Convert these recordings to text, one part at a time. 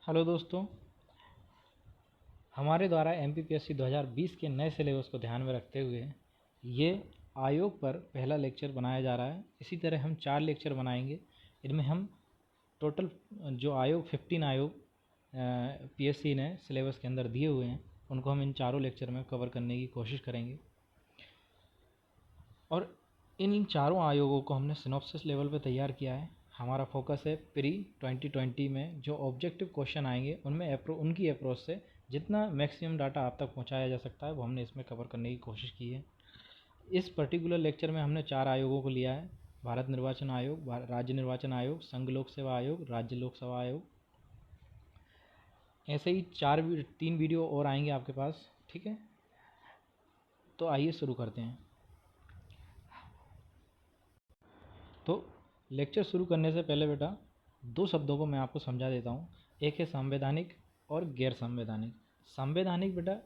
Hello दोस्तों, हमारे द्वारा एमपीपीएससी 2020 के नए सिलेबस को ध्यान में रखते हुए ये आयोग पर पहला लेक्चर बनाया जा रहा है। इसी तरह हम 4 लेक्चर बनाएंगे। इनमें हम टोटल जो आयोग 15 आयोग पीएससी ने सिलेबस के अंदर दिए हुए हैं उनको हम इन चारों लेक्चर में कवर करने की कोशिश करेंगे। और इन चारों आयोगों को हमने सिनॉप्सिस लेवल पर तैयार किया है। हमारा फोकस है प्री 2020 में जो ऑब्जेक्टिव क्वेश्चन आएंगे उनमें उनकी अप्रोच से जितना मैक्सिमम डाटा आप तक पहुंचाया जा सकता है वो हमने इसमें कवर करने की कोशिश की है। इस पर्टिकुलर लेक्चर में हमने 4 आयोगों को लिया है: भारत निर्वाचन आयोग, राज्य निर्वाचन आयोग, संघ लोक सेवा आयोग, राज्य लोक सेवा आयोग। ऐसे ही 3 वीडियो और आएंगे आपके पास, ठीक है। तो आइए शुरू करते हैं। तो लेक्चर शुरू करने से पहले बेटा 2 शब्दों को मैं आपको समझा देता हूँ। एक है संवैधानिक और गैर संवैधानिक। संवैधानिक बेटा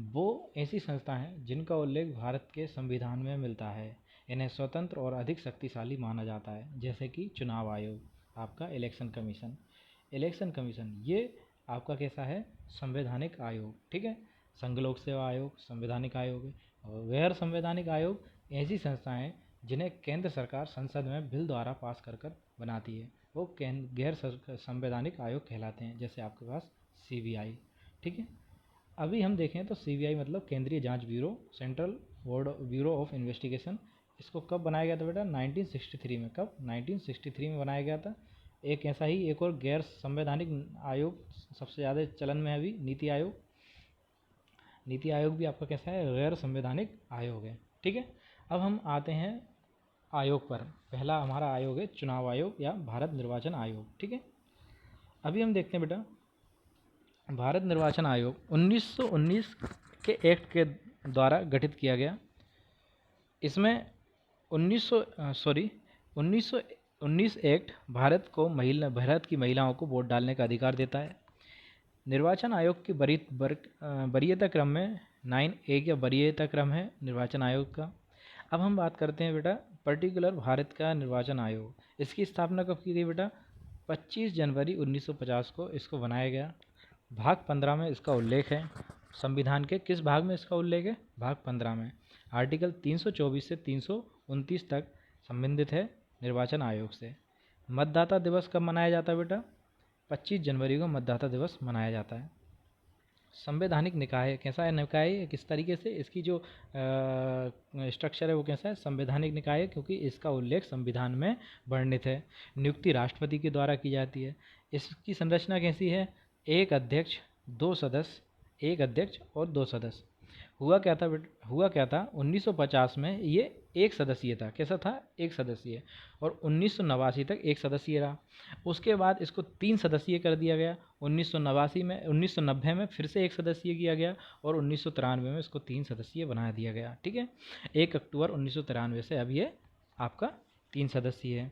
वो ऐसी संस्था हैं जिनका उल्लेख भारत के संविधान में मिलता है। इन्हें स्वतंत्र और अधिक शक्तिशाली माना जाता है, जैसे कि चुनाव आयोग, आपका इलेक्शन कमीशन ये आपका कैसा है, संवैधानिक आयोग, ठीक है। संघ लोक सेवा आयोग संवैधानिक आयोग है। और गैर संवैधानिक आयोग ऐसी संस्थाएं जिन्हें केंद्र सरकार संसद में बिल द्वारा पास कर बनाती है, वो गैर संवैधानिक आयोग कहलाते हैं। जैसे आपके पास सीबीआई, ठीक है। अभी हम देखें तो सीबीआई मतलब केंद्रीय जांच bureau, central bureau of investigation. इसको कब बनाया गया था बेटा? 1963 में। कब? 1963 में बनाया गया था। एक ऐसा ही एक और गैर संवैधानिक आयोग सबसे ज़्यादा चलन में है अभी, नीति आयोग। नीति आयोग भी आपका कैसा है? गैर संवैधानिक आयोग है, ठीक है। अब हम आते हैं आयोग पर। पहला हमारा आयोग है चुनाव आयोग या भारत निर्वाचन आयोग, ठीक है। अभी हम देखते हैं बेटा, भारत निर्वाचन आयोग 1919 के एक्ट के द्वारा गठित किया गया। इसमें 1919 एक्ट भारत की महिलाओं को वोट डालने का अधिकार देता है। निर्वाचन आयोग की वरीयता क्रम में 9A का वरीयता क्रम है निर्वाचन आयोग का। अब हम बात करते हैं बेटा पर्टिकुलर भारत का निर्वाचन आयोग। इसकी स्थापना कब की गई बेटा? 25 जनवरी 1950 को इसको बनाया गया। भाग 15 में इसका उल्लेख है। संविधान के किस भाग में इसका उल्लेख है? भाग 15 में। आर्टिकल 324 से 329 तक संबंधित है निर्वाचन आयोग से। मतदाता दिवस कब मनाया जाता है बेटा? 25 जनवरी को मतदाता दिवस मनाया जाता है। संवैधानिक निकाय कैसा है? निकाय किस तरीके से इसकी जो स्ट्रक्चर है वो कैसा है? संवैधानिक निकाय है, क्योंकि इसका उल्लेख संविधान में वर्णित है। नियुक्ति राष्ट्रपति के द्वारा की जाती है। इसकी संरचना कैसी है? एक अध्यक्ष, 2 सदस्य, एक अध्यक्ष और 2 सदस्य। हुआ क्या था 1950 में ये एक सदस्यीय था। कैसा था? एक सदस्यीय। और 1989 तक एक सदस्यीय रहा। उसके बाद इसको 3 सदस्यीय कर दिया गया। 1990 में फिर से एक सदस्यीय किया गया और 1993 में इसको 3 सदस्यीय बना दिया गया, ठीक है। 1 अक्टूबर 1993 से अब ये आपका 3 सदस्यीय है।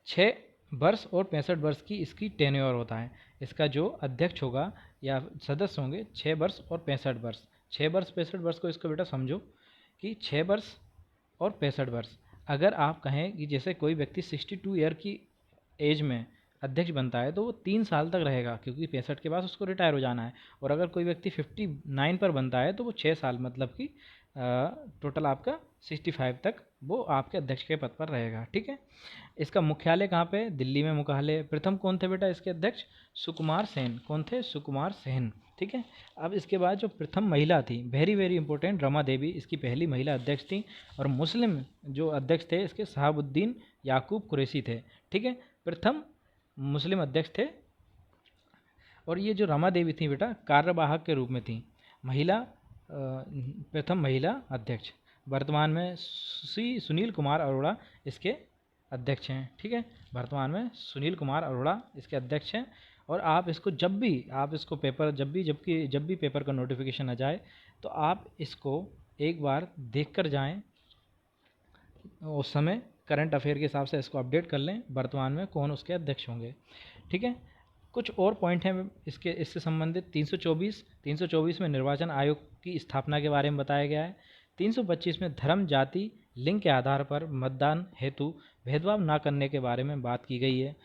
6 वर्ष और 65 वर्ष की इसकी टेन्योर होता है। इसका जो अध्यक्ष होगा या सदस्य होंगे 6 वर्ष और 65 वर्ष। 6 वर्ष 65 वर्ष को इसको बेटा समझो कि 6 वर्ष और 65 वर्ष। अगर आप कहें कि जैसे कोई व्यक्ति 62 ईयर की एज में अध्यक्ष बनता है तो वो 3 साल तक रहेगा, क्योंकि 65 के बाद उसको रिटायर हो जाना है। और अगर कोई व्यक्ति 59 पर बनता है तो वो 6 साल मतलब कि टोटल आपका 65 तक वो आपके अध्यक्ष के पद पर रहेगा, ठीक है। इसका मुख्यालय कहाँ पे? दिल्ली में मुख्यालय। प्रथम कौन थे बेटा इसके अध्यक्ष? सुकुमार सेन। कौन थे? सुकुमार सेन, ठीक है। अब इसके बाद जो प्रथम महिला थी, very very important, Rama Devi इसकी पहली महिला अध्यक्ष थी। और मुस्लिम जो अध्यक्ष थे इसके शहाबुद्दीन याकूब कुरैशी थे, ठीक है। प्रथम मुस्लिम अध्यक्ष थे। और ये जो रमा देवी थी बेटा कार्यवाहक के रूप में थी, प्रथम महिला अध्यक्ष। वर्तमान में सुनील कुमार अरोड़ा इसके अध्यक्ष हैं, ठीक है। वर्तमान में सुनील कुमार अरोड़ा इसके अध्यक्ष हैं। और आप इसको जब भी पेपर का नोटिफिकेशन आ जाए तो आप इसको एक बार देख कर जाएँ। उस समय करंट अफेयर के हिसाब से इसको अपडेट कर लें, वर्तमान में कौन उसके अध्यक्ष होंगे, ठीक है। कुछ और पॉइंट हैं इससे संबंधित। 324 में निर्वाचन आयोग की स्थापना के बारे में बताया गया है। 325 में धर्म, जाति, लिंग के आधार पर मतदान हेतु भेदभाव न करने के बारे में बात की गई है।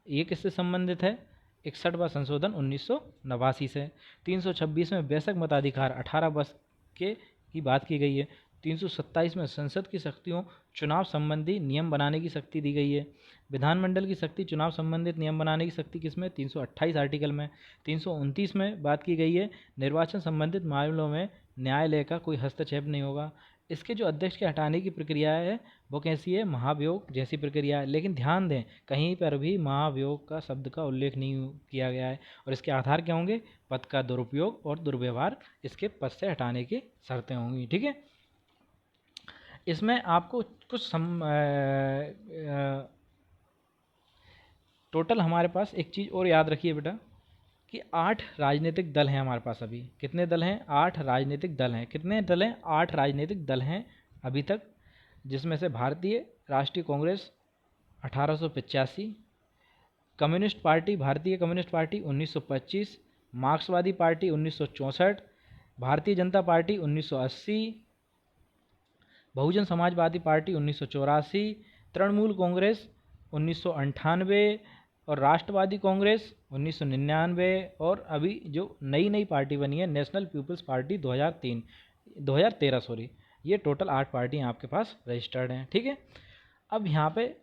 ये किससे संबंधित है? 61वां संशोधन 1989 से। 326 में बेशक मताधिकार 18 वर्ष के की बात की गई है। 327 में संसद की शक्तियों चुनाव संबंधी नियम बनाने की शक्ति दी गई है। विधानमंडल की शक्ति चुनाव संबंधित नियम बनाने की शक्ति किसमें? 328 आर्टिकल में। 329 में बात की गई है निर्वाचन संबंधित मामलों में न्यायालय का कोई हस्तक्षेप नहीं होगा। इसके जो अध्यक्ष के हटाने की प्रक्रिया है वो कैसी है? महाभियोग जैसी प्रक्रिया है। लेकिन ध्यान दें, कहीं पर भी महाभियोग का शब्द का उल्लेख नहीं किया गया है। और इसके आधार क्या होंगे? पद का दुरुपयोग और दुर्व्यवहार इसके पद से हटाने की शर्तें होंगी। ठीक है, इसमें आपको कुछ टोटल हमारे पास एक चीज़ और याद रखिए बेटा कि 8 राजनीतिक दल हैं हमारे पास अभी। कितने दल हैं? 8 राजनीतिक दल हैं। कितने दल हैं? 8 राजनीतिक दल हैं अभी तक, जिसमें से भारतीय राष्ट्रीय कांग्रेस 1885, कम्युनिस्ट पार्टी भारतीय कम्युनिस्ट पार्टी 1925, मार्क्सवादी party 1964, Bharatiya Janata party 1980, Bahujan Samajwadi party 1984, Trinamool Congress 1998 और राष्ट्रवादी कांग्रेस 1999 और अभी जो नई पार्टी बनी है नेशनल पीपल्स पार्टी 2013 ये टोटल 8 पार्टियाँ आपके पास रजिस्टर्ड हैं। ठीक है, अब यहाँ पे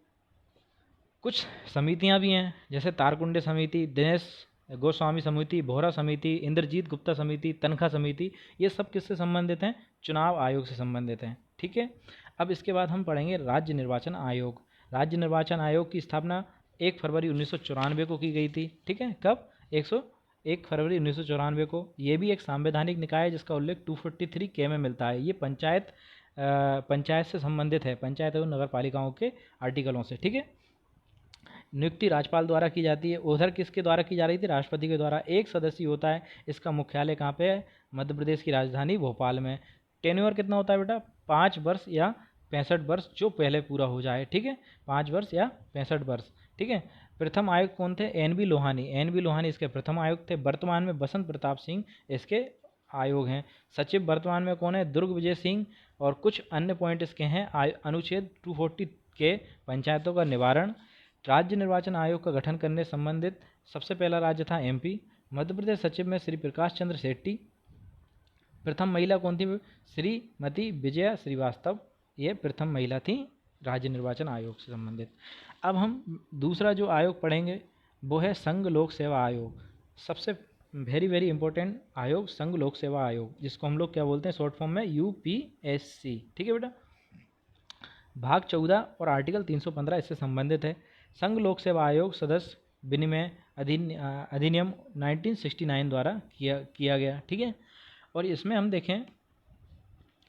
कुछ समितियाँ भी हैं, जैसे तारकुंडे समिति, दिनेश गोस्वामी समिति, बोहरा समिति, इंद्रजीत गुप्ता समिति, तनखा समिति, ये सब किससे संबंधित हैं? चुनाव आयोग से संबंधित हैं। ठीक है, अब इसके बाद हम पढ़ेंगे राज्य निर्वाचन आयोग। राज्य निर्वाचन आयोग की स्थापना 1 फरवरी 1994 को की गई थी। ठीक है, कब? 1 फरवरी 1994 को। ये भी एक संवैधानिक निकाय है जिसका उल्लेख 243 के में मिलता है। ये पंचायत से संबंधित है, पंचायत एवं नगर पालिकाओं के आर्टिकलों से। ठीक है, नियुक्ति राज्यपाल द्वारा की जाती है। उधर किसके द्वारा की जा रही थी? राष्ट्रपति के द्वारा। एक सदस्य होता है। इसका मुख्यालय कहाँ पे है? मध्य प्रदेश की राजधानी भोपाल में। टेन्योर कितना होता है बेटा? 5 वर्ष या 65 वर्ष, जो पहले पूरा हो जाए। ठीक है, 5 वर्ष या 65 वर्ष। ठीक है, प्रथम आयुक्त कौन थे? एन बी लोहानी इसके प्रथम आयुक्त थे। वर्तमान में बसंत प्रताप सिंह इसके आयोग हैं। सचिव वर्तमान में कौन है? दुर्ग विजय सिंह। और कुछ अन्य पॉइंट इसके हैं। अनुच्छेद 240 के पंचायतों का निवारण। राज्य निर्वाचन आयोग का गठन करने संबंधित सबसे पहला राज्य था एमपी। मध्य प्रदेश सचिव में श्री प्रकाश चंद्र शेट्टी। प्रथम महिला कौन थी? श्रीमती विजया श्रीवास्तव, ये प्रथम महिला थी राज्य निर्वाचन आयोग से संबंधित। अब हम दूसरा जो आयोग पढ़ेंगे वो है संघ लोक सेवा आयोग। सबसे वेरी इंपॉर्टेंट आयोग संघ लोक सेवा आयोग, जिसको हम लोग क्या बोलते हैं शॉर्ट फॉर्म में? यूपीएससी। ठीक है बेटा, भाग 14 और आर्टिकल 315 इससे संबंधित है। संघ लोक सेवा आयोग सदस्य विनिमय अधिनियम 1969 द्वारा किया गया। ठीक है, और इसमें हम देखें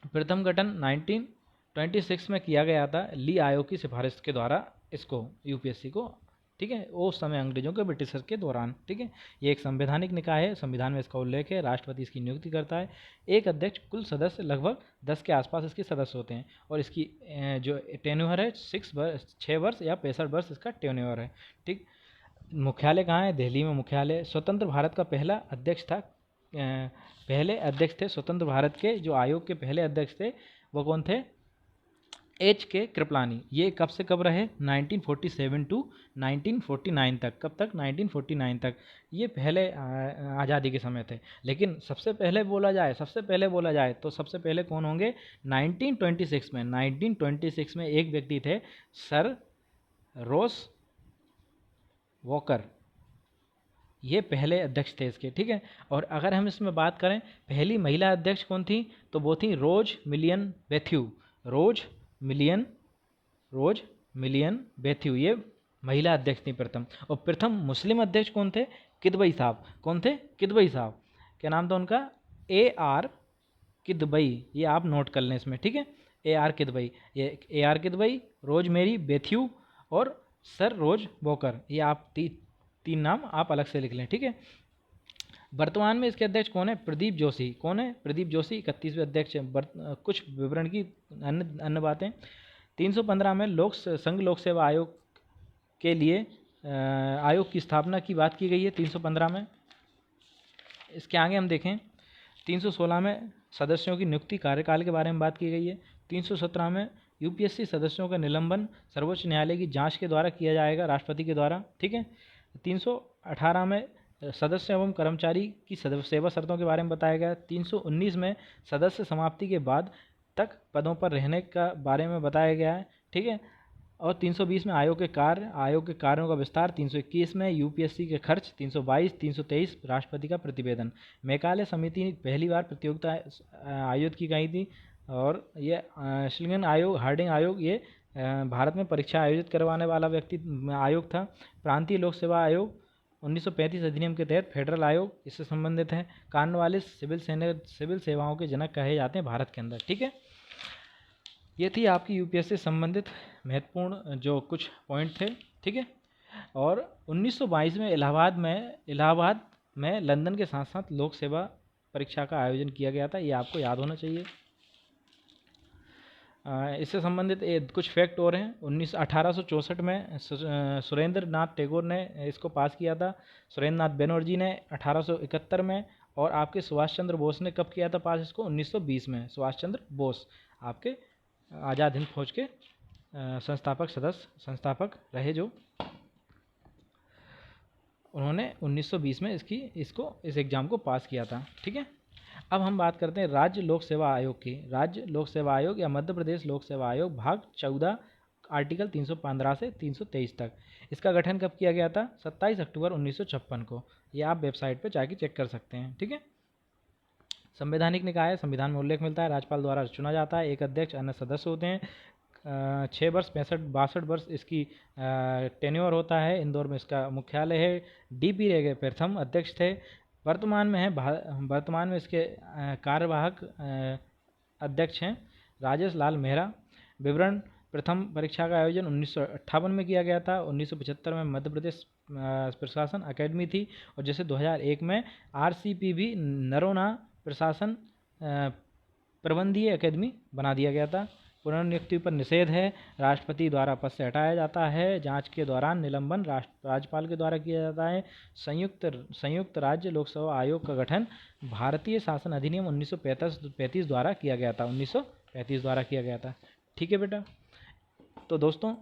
प्रथम गठन 1926 में किया गया था ली आयोग की सिफारिश के द्वारा इसको, यूपीएससी को। ठीक है, वो समय अंग्रेजों के ब्रिटिशर्स के दौरान। ठीक है, ये एक संवैधानिक निकाय है, संविधान में इसका उल्लेख है। राष्ट्रपति इसकी नियुक्ति करता है। एक अध्यक्ष, कुल सदस्य लगभग 10 के आसपास इसके सदस्य होते हैं। और इसकी जो टेन्योर है 6 वर्ष या 65 वर्ष इसका टेन्योर है। ठीक, मुख्यालय कहाँ है? दिल्ली में मुख्यालय। स्वतंत्र भारत का पहला अध्यक्ष था, पहले अध्यक्ष थे स्वतंत्र भारत के, जो आयोग के पहले अध्यक्ष थे वो कौन थे? H.K. कृपलानी। ये कब से कब रहे? 1947 टू 1949 तक। कब तक? 1949 तक। ये पहले आज़ादी के समय थे। लेकिन सबसे पहले बोला जाए तो सबसे पहले कौन होंगे? 1926 में एक व्यक्ति थे, सर रोस वॉकर, ये पहले अध्यक्ष थे इसके। ठीक है, और अगर हम इसमें बात करें पहली महिला अध्यक्ष कौन थी, तो वो थी रोज मिलियन बेथ्यू, ये महिला अध्यक्ष थी प्रथम। और प्रथम मुस्लिम अध्यक्ष कौन थे? किदवई साहब। कौन थे? किदवई साहब। क्या नाम था उनका? AR किदवई, ये आप नोट कर लें इसमें। ठीक है, AR किदवई, ये AR किदवई, रोज मेरी बेथ्यू और सर रोज वॉकर, ये आप तीन नाम आप अलग से लिख लें। ठीक है, वर्तमान में इसके अध्यक्ष कौन है? प्रदीप जोशी। कौन है? प्रदीप जोशी 31वें अध्यक्ष हैं। कुछ विवरण की अन्य बातें। 315 में संघ लोक सेवा आयोग के लिए आयोग की स्थापना की बात की गई है 315 में। इसके आगे हम देखें 316 में सदस्यों की नियुक्ति कार्यकाल के बारे में बात की गई है। 317 में यूपीएससी सदस्यों का निलंबन सर्वोच्च न्यायालय की जांच के द्वारा किया जाएगा, राष्ट्रपति के द्वारा। ठीक है, 318 में सदस्य एवं कर्मचारी की सेवा शर्तों के बारे में बताया गया। 319 में सदस्य समाप्ति के बाद तक पदों पर रहने का बारे में बताया गया है, ठीक है। और 320 में आयोग के कार्यों का विस्तार। 321 में यूपीएससी के खर्च। 322, 323 राष्ट्रपति का प्रतिवेदन। मेघालय समिति पहली बार प्रतियोगिता आयोजित की गई थी और ये शिलंगन आयोग, हार्डिंग आयोग, ये भारत में परीक्षा आयोजित करवाने वाला आयोग था। प्रांतीय लोक सेवा आयोग 1935 अधिनियम के तहत फेडरल आयोग इससे संबंधित है। कॉर्नवालिस सिविल सेवाओं के जनक कहे जाते हैं भारत के अंदर, ठीक है। ये थी आपकी यूपीएससी से संबंधित महत्वपूर्ण जो कुछ पॉइंट थे, ठीक है। और 1922 में इलाहाबाद में लंदन के साथ साथ लोक सेवा परीक्षा का आयोजन किया गया था, ये आपको याद होना चाहिए। इससे संबंधित कुछ फैक्ट और हैं। 1864 में सुरेंद्र नाथ टैगोर ने इसको पास किया था। सुरेंद्र नाथ बनर्जी ने 1871 में। और आपके सुभाष चंद्र बोस ने कब किया था पास इसको? 1920 में। सुभाष चंद्र बोस आपके आज़ाद हिंद फौज के संस्थापक रहे, जो उन्होंने 1920 में इस एग्ज़ाम को पास किया था, ठीक है। अब हम बात करते हैं राज्य लोक सेवा आयोग की। राज्य लोक सेवा आयोग या मध्य प्रदेश लोक सेवा आयोग भाग 14 आर्टिकल 315 से 323 तक। इसका गठन कब किया गया था? 27 अक्टूबर 1956 को। ये आप वेबसाइट पर जाके चेक कर सकते हैं, ठीक है। संवैधानिक निकाय, संविधान में उल्लेख मिलता है, राज्यपाल द्वारा चुना जाता है। एक अध्यक्ष, अन्य सदस्य होते हैं। 6 वर्ष 62 वर्ष इसकी टेन्योर होता है। इंदौर में इसका मुख्यालय है। डीपी रेगे प्रथम अध्यक्ष थे। वर्तमान में इसके कार्यवाहक अध्यक्ष हैं राजेश लाल मेहरा। विवरण: प्रथम परीक्षा का आयोजन 1958 में किया गया था। 1975 में मध्य प्रदेश प्रशासन अकेडमी थी और जैसे 2001 में RCPB नरोना प्रशासन प्रबंधीय अकेदमी बना दिया गया था। पुनर्नियुक्ति पर निषेध है। राष्ट्रपति द्वारा पद से हटाया जाता है। जांच के दौरान निलंबन राज्यपाल के द्वारा किया जाता है। संयुक्त राज्य लोक सेवा आयोग का गठन भारतीय शासन अधिनियम 1935 द्वारा किया गया था। 1935 द्वारा किया गया था, ठीक है बेटा। तो दोस्तों,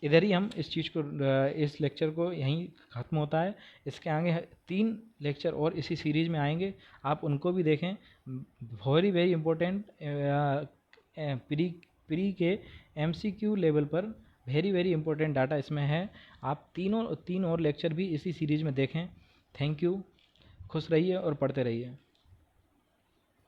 इधर ही हम इस लेक्चर को यहीं ख़त्म होता है। इसके आगे 3 लेक्चर और इसी सीरीज़ में आएंगे, आप उनको भी देखें। वेरी इंपॉर्टेंट प्री के MCQ लेवल पर वेरी इंपॉर्टेंट डाटा इसमें है। आप तीन और लेक्चर भी इसी सीरीज़ में देखें। Thank you. खुश रहिए और पढ़ते रहिए।